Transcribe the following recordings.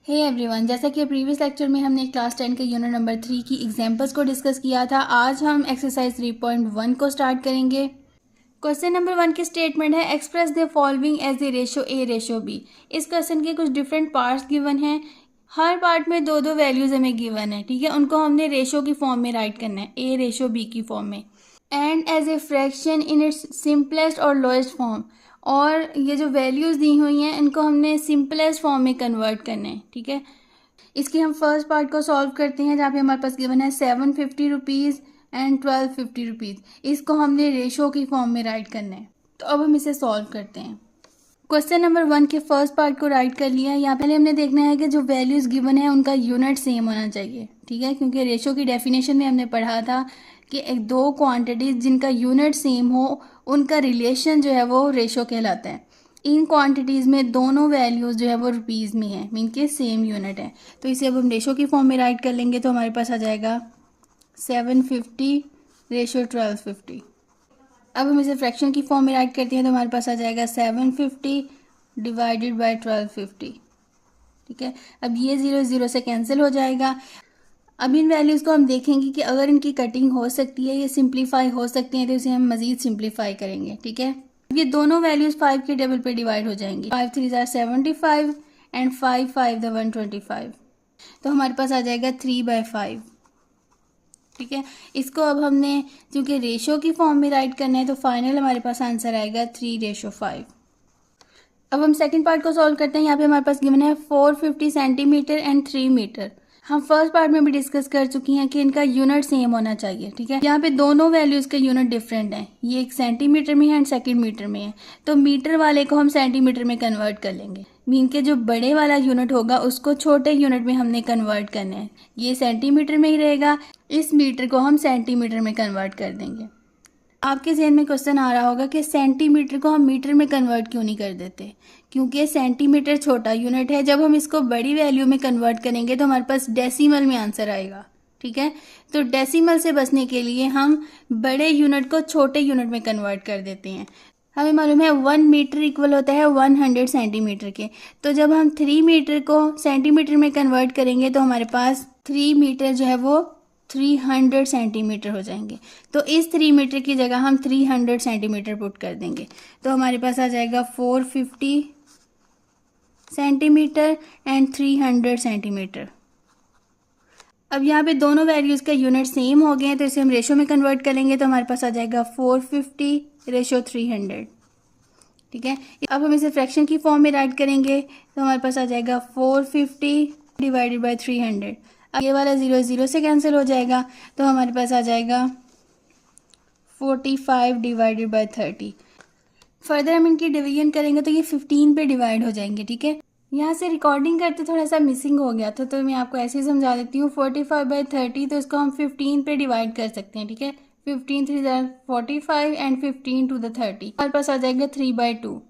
Hey everyone, जैसा कि previous lecture में हमने क्लास 10 के यूनिट नंबर 3 की एग्जांपल्स को डिस्कस किया था। आज हम एक्सरसाइज 3.1 को स्टार्ट करेंगे। क्वेश्चन नंबर 1 की स्टेटमेंट है express the following as the ratio A ratio B. इस क्वेश्चन के कुछ डिफरेंट पार्ट्स गिवन हैं। हर पार्ट में दो दो वैल्यूज हमें गिवन है, ठीक है। उनको हमने रेशो की फॉर्म में राइट करना है, ए रेशो बी की फॉर्म में, and as a fraction in its simplest और लोएस्ट फॉर्म। और ये जो वैल्यूज़ दी हुई हैं इनको हमने सिंपलेस्ट फॉर्म में कन्वर्ट करना है, ठीक है। इसके हम फर्स्ट पार्ट को सॉल्व करते हैं, जहाँ पे हमारे पास गिवन है 750 रुपीज़ एंड 1250 रुपीज़। इसको हमने रेशो की फॉर्म में राइट करना है। तो अब हम इसे सॉल्व करते हैं। क्वेश्चन नंबर 1 के फर्स्ट पार्ट को राइट कर लिया। यहाँ पहले हमने देखना है कि जो वैल्यूज़ गिवन है उनका यूनिट सेम होना चाहिए, ठीक है। क्योंकि रेशो की डेफिनेशन में हमने पढ़ा था कि एक दो क्वांटिटीज जिनका यूनिट सेम हो उनका रिलेशन जो है वो रेशो कहलाता है। इन क्वांटिटीज़ में दोनों वैल्यूज़ जो है वो रुपीज़ में है, मीन के सेम यूनिट है। तो इसे अब हम रेशो की फॉर्म में राइट कर लेंगे तो हमारे पास आ जाएगा 750 रेशो 1250। अब हम इसे फ्रैक्शन की फॉर्म में राइट करते हैं तो हमारे पास आ जाएगा 750 डिवाइडेड बाय 1250, ठीक है। अब ये 0 0 से कैंसिल हो जाएगा। अब इन वैल्यूज़ को हम देखेंगे कि अगर इनकी कटिंग हो सकती है, ये सिंप्लीफाई हो सकती हैं, तो इसे हम मज़ीद सिंप्लीफाई करेंगे, ठीक है। ये दोनों वैल्यूज़ 5 के टेबल पे डिवाइड हो जाएंगी। 5 3 are 75 एंड 5 5 the 125। तो हमारे पास आ जाएगा 3/5, ठीक है। इसको अब हमने क्योंकि रेशो की फॉर्म में राइट करना है तो फाइनल हमारे पास आंसर आएगा 3:5। अब हम सेकंड पार्ट को सॉल्व करते हैं। यहाँ पे हमारे पास गिवन है 450 सेंटीमीटर एंड 3 मीटर। हम फर्स्ट पार्ट में भी डिस्कस कर चुकी हैं कि इनका यूनिट सेम होना चाहिए, ठीक है। यहाँ पे दोनों वैल्यूज़ के यूनिट डिफरेंट हैं। ये एक सेंटीमीटर में है एंड सेकंड मीटर में है। तो मीटर वाले को हम सेंटीमीटर में कन्वर्ट कर लेंगे। मीन के जो बड़े वाला यूनिट होगा उसको छोटे यूनिट में हमने कन्वर्ट करना है। ये सेंटीमीटर में ही रहेगा, इस मीटर को हम सेंटीमीटर में कन्वर्ट कर देंगे। आपके जहन में क्वेश्चन आ रहा होगा कि सेंटीमीटर को हम मीटर में कन्वर्ट क्यों नहीं कर देते। क्योंकि सेंटीमीटर छोटा यूनिट है। जब हम इसको बड़ी वैल्यू में कन्वर्ट करेंगे तो हमारे पास डेसिमल में आंसर आएगा, ठीक है। तो डेसिमल से बचने के लिए हम बड़े यूनिट को छोटे यूनिट में कन्वर्ट कर देते हैं। हमें मालूम है 1 मीटर इक्वल होता है 100 सेंटीमीटर के। तो जब हम 3 मीटर को सेंटीमीटर में कन्वर्ट करेंगे तो हमारे पास 3 मीटर जो है वो 300 सेंटीमीटर हो जाएंगे। तो इस 3 मीटर की जगह हम 300 सेंटीमीटर पुट कर देंगे तो हमारे पास आ जाएगा 450 सेंटीमीटर एंड 300 सेंटीमीटर। अब यहाँ पे दोनों वैल्यूज़ का यूनिट सेम हो गए हैं तो इसे हम रेशो में कन्वर्ट करेंगे तो हमारे पास आ जाएगा 450 रेशो 300, ठीक है। अब हम इसे फ्रैक्शन की फॉर्म में राइट करेंगे तो हमारे पास आ जाएगा 450 डिवाइडेड बाय 300। अब ये वाला 0 0 से कैंसिल हो जाएगा तो हमारे पास आ जाएगा 45 डिवाइडेड बाय 30। फर्दर हम इनकी डिवीजन करेंगे तो ये 15 पे डिवाइड हो जाएंगे, ठीक है। यहाँ से रिकॉर्डिंग करते थोड़ा सा मिसिंग हो गया था तो मैं आपको ऐसे ही समझा देती हूँ। 45/30 तो इसको हम 15 पे डिवाइड कर सकते हैं, ठीक है। 15 3 are 45 एंड 15 to the 30 हमारे पास आ जाएगा 3/2।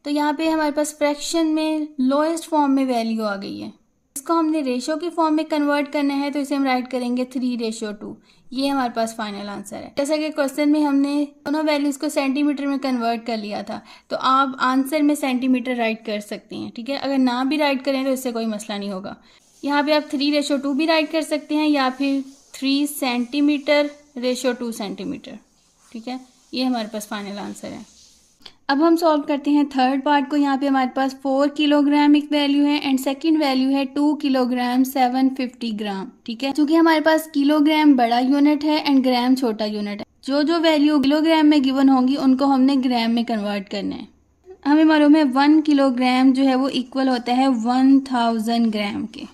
तो यहाँ पे हमारे पास फ्रैक्शन में लोएस्ट फॉर्म में वैल्यू आ गई है। इसको हमने रेशो की फॉर्म में कन्वर्ट करना है तो इसे हम राइट करेंगे 3:2। ये हमारे पास फाइनल आंसर है। जैसा कि क्वेश्चन में हमने दोनों वैल्यूज़ को सेंटीमीटर में कन्वर्ट कर लिया था तो आप आंसर में सेंटीमीटर राइट कर सकते हैं, ठीक है। अगर ना भी राइट करें तो इससे कोई मसला नहीं होगा। यहाँ पे आप 3:2 भी राइट कर सकते हैं या फिर 3 सेंटीमीटर रेशो 2 सेंटीमीटर, ठीक है। ये हमारे पास फाइनल आंसर है। अब हम सॉल्व करते हैं थर्ड पार्ट को। यहाँ पे हमारे पास 4 किलोग्राम एक वैल्यू है एंड सेकंड वैल्यू है 2 किलोग्राम 750 ग्राम, ठीक है। क्योंकि हमारे पास किलोग्राम बड़ा यूनिट है एंड ग्राम छोटा यूनिट है, जो जो वैल्यू किलोग्राम में गिवन होंगी उनको हमने ग्राम में कन्वर्ट करना है। हमें मालूम है 1 किलोग्राम जो है वो इक्वल होता है 1000 ग्राम के,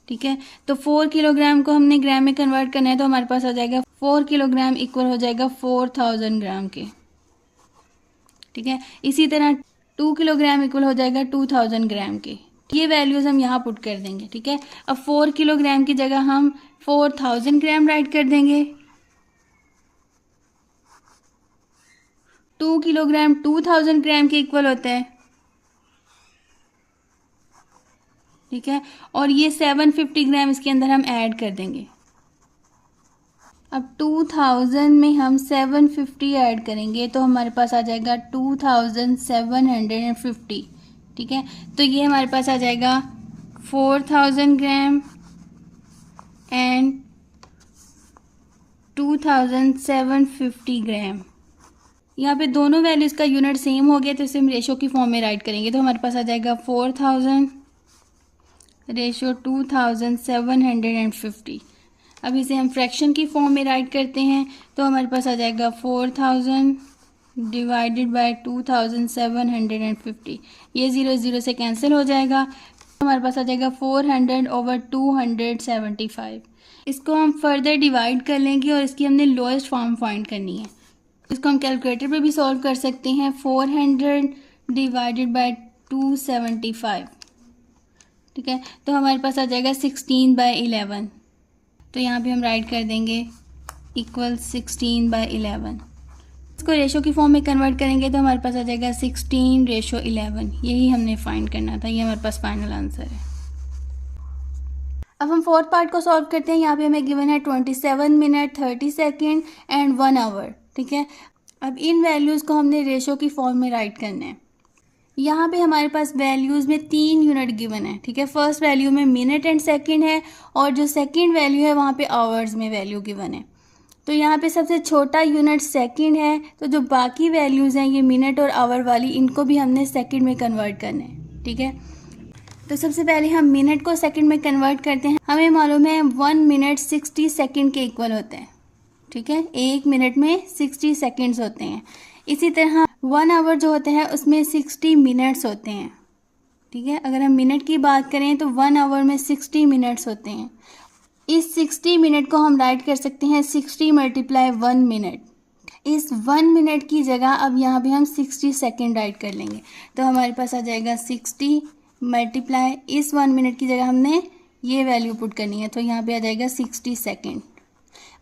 ठीक है। तो 4 किलोग्राम को हमने ग्राम में कन्वर्ट करना है तो हमारे पास आ जाएगा 4 किलोग्राम इक्वल हो जाएगा 4000 ग्राम के, ठीक है। इसी तरह 2 किलोग्राम इक्वल हो जाएगा 2000 ग्राम के। ये वैल्यूज़ हम यहाँ पुट कर देंगे, ठीक है। अब 4 किलोग्राम की जगह हम 4000 ग्राम राइट कर देंगे। 2 किलोग्राम 2000 ग्राम के इक्वल होता है, ठीक है। और ये 750 ग्राम इसके अंदर हम ऐड कर देंगे। अब 2000 में हम 750 ऐड करेंगे तो हमारे पास आ जाएगा 2750, ठीक है। तो ये हमारे पास आ जाएगा 4000 ग्राम एंड 2750 ग्राम। यहाँ पे दोनों वैल्यूज़ का यूनिट सेम हो गया तो इसे हम रेशो की फॉर्म में राइट करेंगे। तो हमारे पास आ जाएगा 4000 रेशो 2750। अब इसे हम फ्रैक्शन की फॉर्म में राइट करते हैं तो हमारे पास आ जाएगा 4000 डिवाइडेड बाय 2750। ये 0 0 से कैंसिल हो जाएगा। तो हमारे पास आ जाएगा 400/275। इसको हम फर्दर डिवाइड कर लेंगे और इसकी हमने लोएस्ट फॉर्म फाइंड करनी है। इसको हम कैलकुलेटर पे भी सॉल्व कर सकते हैं। 400 डिवाइडेड बाय 275, ठीक है। तो हमारे पास आ जाएगा 16/11। तो यहाँ पे हम राइट कर देंगे इक्वल 16/11। इसको रेशो की फॉर्म में कन्वर्ट करेंगे तो हमारे पास आ जाएगा 16:11। यही हमने फाइंड करना था, ये हमारे पास फाइनल आंसर है। अब हम फोर्थ पार्ट को सॉल्व करते हैं। यहाँ पे हमें गिवन है 27 मिनट 30 सेकेंड एंड 1 आवर, ठीक है। अब इन वैल्यूज़ को हमने रेशो की फॉर्म में राइट करना है। यहाँ पे हमारे पास वैल्यूज़ में 3 यूनिट गिवन है, ठीक है। फर्स्ट वैल्यू में मिनट एंड सेकंड है और जो सेकंड वैल्यू है वहाँ पे आवर्स में वैल्यू गिवन है। तो यहाँ पे सबसे छोटा यूनिट सेकंड है, तो जो बाकी वैल्यूज़ हैं ये मिनट और आवर वाली, इनको भी हमने सेकंड में कन्वर्ट करना है, ठीक है। तो सबसे पहले हम मिनट को सेकंड में कन्वर्ट करते हैं। हमें मालूम है 1 मिनट 60 सेकेंड के इक्वल होते हैं, ठीक है। 1 मिनट में 60 सेकेंड्स होते हैं। इसी तरह 1 आवर जो होता है उसमें 60 मिनट्स होते हैं, ठीक है। अगर हम मिनट की बात करें तो 1 आवर में 60 मिनट्स होते हैं। इस 60 मिनट को हम राइट कर सकते हैं 60 × 1 मिनट। इस 1 मिनट की जगह अब यहाँ पे हम 60 सेकेंड राइट कर लेंगे। तो हमारे पास आ जाएगा 60 × इस 1 मिनट की जगह हमने ये वैल्यू पुट करनी है, तो यहाँ पे आ जाएगा 60 सेकेंड।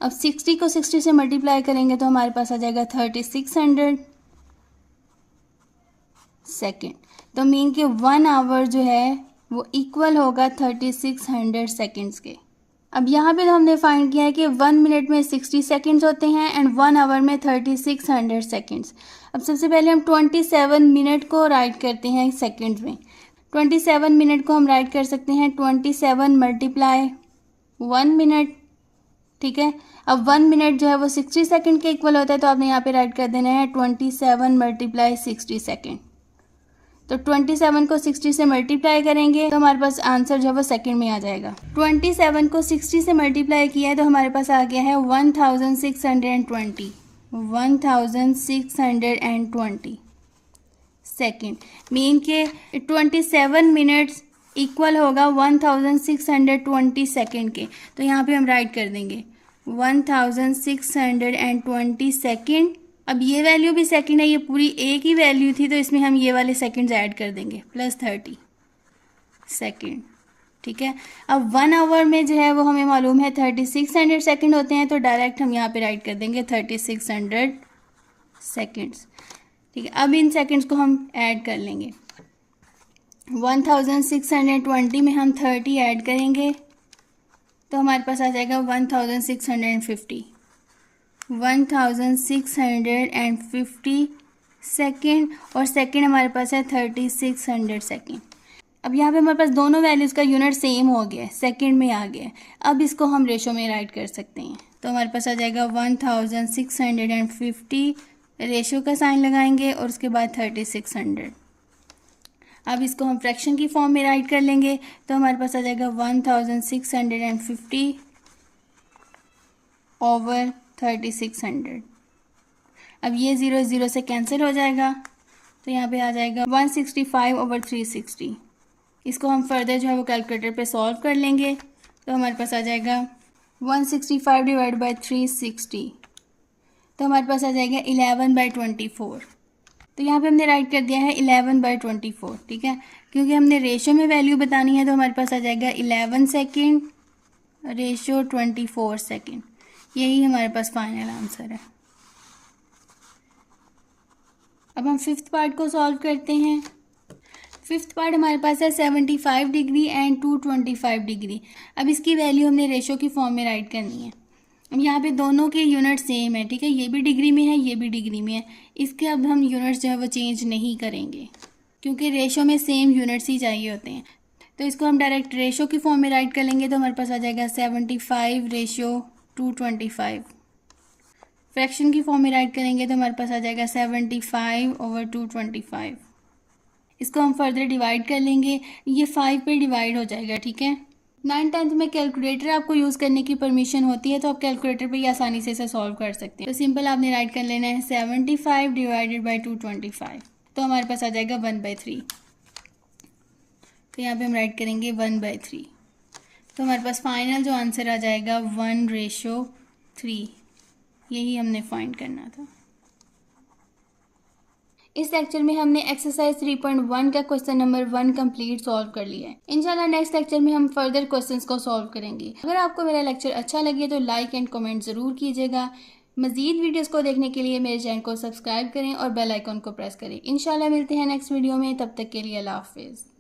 अब 60 को 60 से मल्टीप्लाई करेंगे तो हमारे पास आ जाएगा 3600 सेकेंड। तो मीन के 1 आवर जो है वो इक्वल होगा 3600 सेकेंड्स के। अब यहाँ पे तो हमने फाइंड किया है कि 1 मिनट में 60 सेकेंड्स होते हैं एंड 1 आवर में 3600 सेकेंड्स। अब सबसे पहले हम 27 मिनट को राइट करते हैं सेकेंड्स में। 27 मिनट को हम राइट कर सकते हैं 27 × 1 मिनट, ठीक है। अब 1 मिनट जो है वो 60 सेकेंड के इक्वल होता है, तो आपने यहाँ पे राइट कर देना है 27 × 60 सेकेंड। तो 27 को 60 से मल्टीप्लाई करेंगे तो हमारे पास आंसर जो है वो सेकेंड में आ जाएगा। 27 को 60 से मल्टीप्लाई किया है तो हमारे पास आ गया है 1620 सेकेंड। मीन के 27 मिनट्स इक्वल होगा 1620 सेकेंड के। तो यहाँ पे हम राइट कर देंगे 1620 सेकेंड। अब ये वैल्यू भी सेकंड है, ये पूरी एक ही वैल्यू थी तो इसमें हम ये वाले सेकंड्स ऐड कर देंगे +30 सेकंड, ठीक है। अब 1 आवर में जो है वो हमें मालूम है 3600 सेकंड होते हैं, तो डायरेक्ट हम यहाँ पे राइट कर देंगे 3600 सेकंड्स, ठीक है। अब इन सेकंड्स को हम ऐड कर लेंगे। 1620 में हम 30 ऐड करेंगे तो हमारे पास आ जाएगा 1650 सेकेंड, और सेकेंड हमारे पास है 3600 सेकेंड। अब यहाँ पे हमारे पास दोनों वैल्यूज़ का यूनिट सेम हो गया है, सेकेंड में आ गया है। अब इसको हम रेशो में राइट कर सकते हैं। तो हमारे पास आ जाएगा 1650, रेशो का साइन लगाएंगे और उसके बाद 3600। अब इसको हम फ्रैक्शन की फॉर्म में राइट कर लेंगे तो हमारे पास आ जाएगा 1650 ओवर 3600। अब ये 0 0 से कैंसिल हो जाएगा तो यहाँ पे आ जाएगा 165/360। इसको हम फर्दर जो है वो कैलकुलेटर पे सॉल्व कर लेंगे तो हमारे पास आ जाएगा 165 डिवाइड बाई 360, तो हमारे पास आ जाएगा 11/24। तो यहाँ पे हमने राइट कर दिया है 11/24, ठीक है। क्योंकि हमने रेशो में वैल्यू बतानी है तो हमारे पास आ जाएगा 11 सेकेंड रेशो 24 सेकेंड। यही हमारे पास फाइनल आंसर है। अब हम फिफ्थ पार्ट को सॉल्व करते हैं। फिफ्थ पार्ट हमारे पास है 75 डिग्री एंड 225 डिग्री। अब इसकी वैल्यू हमने रेशो की फॉर्म में राइट करनी है। अब यहाँ पे दोनों के यूनिट सेम है, ठीक है। ये भी डिग्री में है, ये भी डिग्री में है। इसके अब हम यूनिट्स जो है वो चेंज नहीं करेंगे क्योंकि रेशो में सेम यूनिट्स ही चाहिए होते हैं। तो इसको हम डायरेक्ट रेशो की फॉर्म में राइट कर लेंगे तो हमारे पास आ जाएगा 75/225। फ्रैक्शन की फॉर्म में राइट करेंगे तो हमारे पास आ जाएगा 75/225। इसको हम फर्दर डिवाइड कर लेंगे, ये 5 पे डिवाइड हो जाएगा, ठीक है। 9th-10th में कैलकुलेटर आपको यूज़ करने की परमिशन होती है तो आप कैलकुलेटर पे ही आसानी से इसे सॉल्व कर सकते हैं। तो सिंपल आपने राइट कर लेना है 75 डिवाइडेड बाई 225, तो हमारे पास आ जाएगा 1/3। तो यहाँ पे हम राइट करेंगे 1/3, तो हमारे पास फाइनल जो आंसर आ जाएगा 1/3। यही हमने फाइंड करना था। इस लेक्चर में हमने एक्सरसाइज 3.1 का क्वेश्चन नंबर 1 कंप्लीट सॉल्व कर लिया है। इंशाल्लाह नेक्स्ट लेक्चर में हम फर्दर क्वेश्चंस को सॉल्व करेंगे। अगर आपको मेरा लेक्चर अच्छा लगे तो लाइक एंड कमेंट ज़रूर कीजिएगा। मज़ीद वीडियोस को देखने के लिए मेरे चैनल को सब्सक्राइब करें और बेल आइकन को प्रेस करें। इंशाल्लाह मिलते हैं नेक्स्ट वीडियो में, तब तक के लिए अल्लाह हाफिज़।